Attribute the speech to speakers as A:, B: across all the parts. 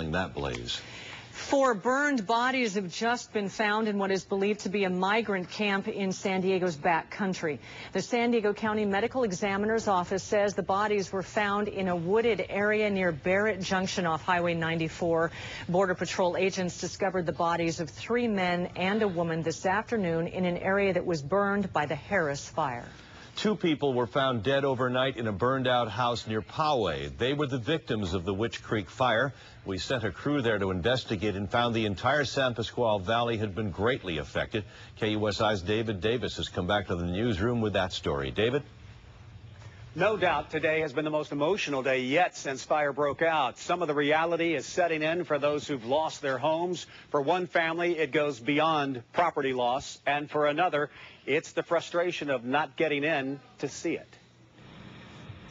A: following that blaze.
B: 4 burned bodies have just been found in what is believed to be a migrant camp in San Diego's back country. The San Diego County Medical Examiner's Office says the bodies were found in a wooded area near Barrett Junction off Highway 94. Border Patrol agents discovered the bodies of 3 men and a woman this afternoon in an area that was burned by the Harris fire.
A: 2 people were found dead overnight in a burned-out house near Poway. They were the victims of the Witch Creek fire. We sent a crew there to investigate and found the entire San Pasqual Valley had been greatly affected. KUSI's David Davis has come back to the newsroom with that story. David?
C: No doubt today has been the most emotional day yet since fire broke out. Some of the reality is setting in for those who've lost their homes. For one family, it goes beyond property loss. And for another, it's the frustration of not getting in to see it.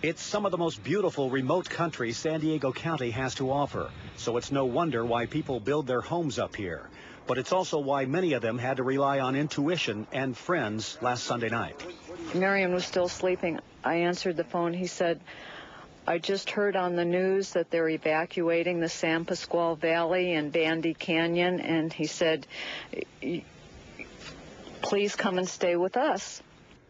C: It's some of the most beautiful remote country San Diego County has to offer. So it's no wonder why people build their homes up here. But it's also why many of them had to rely on intuition and friends last Sunday night.
D: Marion was still sleeping. I answered the phone. He said, I just heard on the news that they're evacuating the San Pasqual Valley and Bandy Canyon. And he said, please come and stay with us.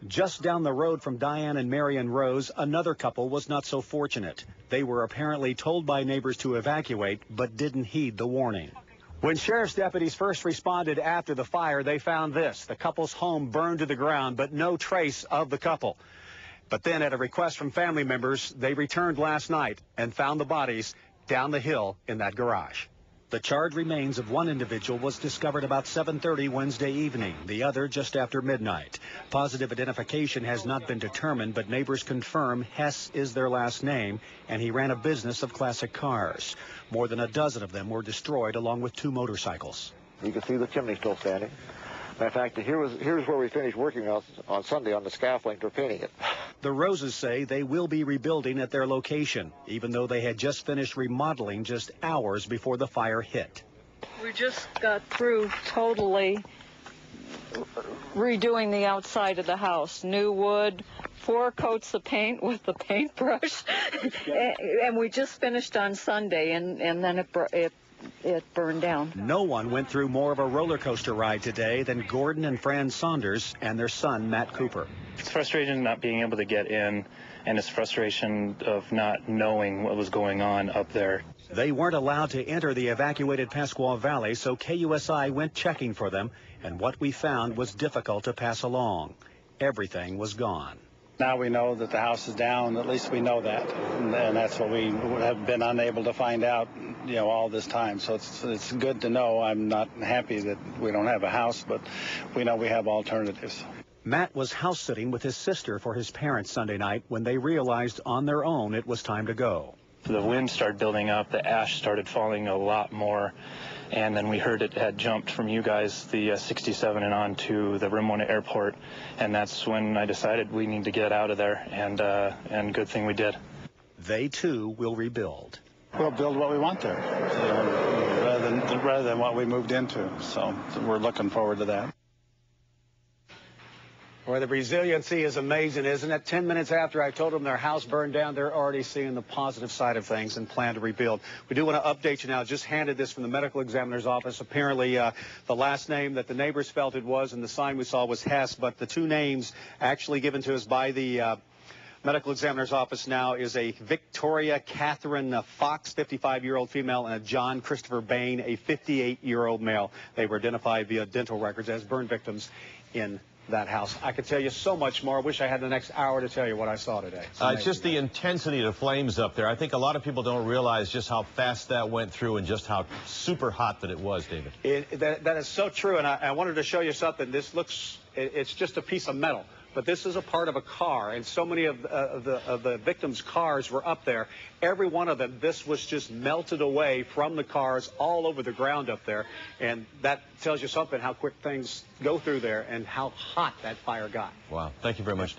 C: Just down the road from Diane and Marion Rose, another couple was not so fortunate. They were apparently told by neighbors to evacuate, but didn't heed the warning. When sheriff's deputies first responded after the fire, they found this. The couple's home burned to the ground, but no trace of the couple. But then, at a request from family members, they returned last night and found the bodies down the hill in that garage. The charred remains of one individual was discovered about 7:30 Wednesday evening, the other just after midnight. Positive identification has not been determined, but neighbors confirm Hess is their last name, and he ran a business of classic cars. More than a dozen of them were destroyed, along with 2 motorcycles.
E: You can see the chimney still standing. Matter of fact, here's where we finished working on Sunday on the scaffolding for painting it.
C: The Roses say they will be rebuilding at their location, even though they had just finished remodeling just hours before the fire hit.
D: We just got through totally redoing the outside of the house. New wood, 4 coats of paint with the paintbrush. And we just finished on Sunday, and then it burned down.
C: No one went through more of a roller coaster ride today than Gordon and Fran Saunders and their son, Matt Cooper.
F: It's frustration not being able to get in, and it's frustration of not knowing what was going on up there.
C: They weren't allowed to enter the evacuated Pasqual Valley, so KUSI went checking for them, and what we found was difficult to pass along. Everything was gone.
G: Now we know that the house is down. At least we know that, and that's what we have been unable to find out, all this time. So it's good to know. I'm not happy that we don't have a house, but we know we have alternatives.
C: Matt was house sitting with his sister for his parents Sunday night when they realized on their own it was time to go.
F: The wind started building up. The ash started falling a lot more. And then we heard it had jumped from you guys, the 67, and on to the Ramona Airport. And that's when I decided we need to get out of there. And good thing we did.
C: They, too, will rebuild.
G: We'll build what we want there, rather than what we moved into. So we're looking forward to that.
C: Well, the resiliency is amazing, isn't it? 10 minutes after I told them their house burned down, they're already seeing the positive side of things and plan to rebuild. We do want to update you now. Just handed this from the medical examiner's office. Apparently, the last name that the neighbors felt it was and the sign we saw was Hess, but the 2 names actually given to us by the medical examiner's office now is a Victoria Catherine Fox, 55-year-old female, and a John Christopher Bain, a 58-year-old male. They were identified via dental records as burn victims in that house. I could tell you so much more. I wish I had the next hour to tell you what I saw today.
A: It's just the intensity of the flames up there. I think a lot of people don't realize just how fast that went through and just how super hot that it was, David.
C: That is so true, and I wanted to show you something. This looks, it's just a piece of metal. But this is a part of a car, and so many of the victims' cars were up there. Every one of them, this was just melted away from the cars all over the ground up there. And that tells you something, how quick things go through there and how hot that fire got.
A: Wow. Thank you very much, David.